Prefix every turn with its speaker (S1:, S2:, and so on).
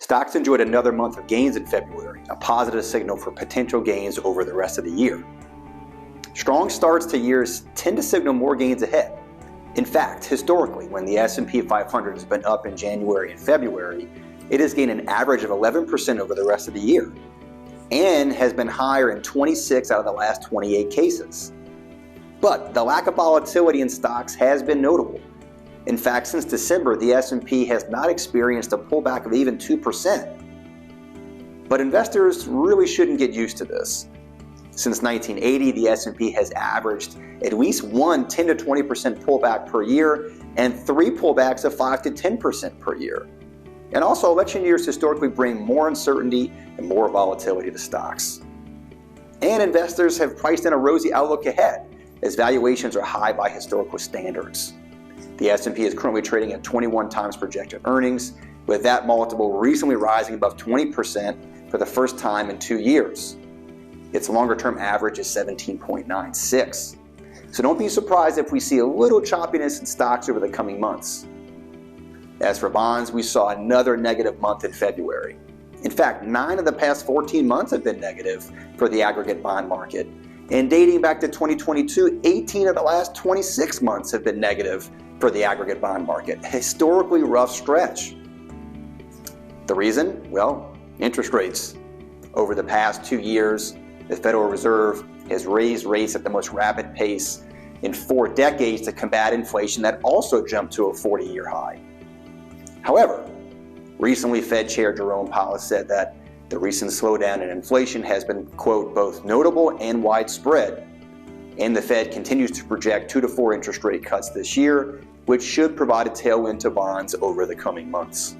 S1: Stocks enjoyed another month of gains in February, a positive signal for potential gains over the rest of the year. Strong starts to years tend to signal more gains ahead. In fact, historically, when the S&P 500 has been up in January and February, it has gained an average of 11% over the rest of the year, and has been higher in 26 out of the last 28 cases. But the lack of volatility in stocks has been notable. In fact, since December, the S&P has not experienced a pullback of even 2%. But investors really shouldn't get used to this. Since 1980, the S&P has averaged at least one 10 to 20% pullback per year and 3 pullbacks of 5 to 10% per year. And also, election years historically bring more uncertainty and more volatility to stocks. And investors have priced in a rosy outlook ahead, as valuations are high by historical standards. The S&P is currently trading at 21 times projected earnings, with that multiple recently rising above 20% for the first time in 2 years. Its longer-term average is 17.96. So don't be surprised if we see a little choppiness in stocks over the coming months. As for bonds, we saw another negative month in February. In fact, 9 of the past 14 months have been negative for the aggregate bond market. And dating back to 2022, 18 of the last 26 months have been negative for the aggregate bond market. A historically rough stretch. The reason? Well, interest rates. Over the past 2 years, the Federal Reserve has raised rates at the most rapid pace in 4 decades to combat inflation that also jumped to a 40-year high. However, recently Fed Chair Jerome Powell said that the recent slowdown in inflation has been, quote, both notable and widespread, and the Fed continues to project 2 to 4 interest rate cuts this year, which should provide a tailwind to bonds over the coming months.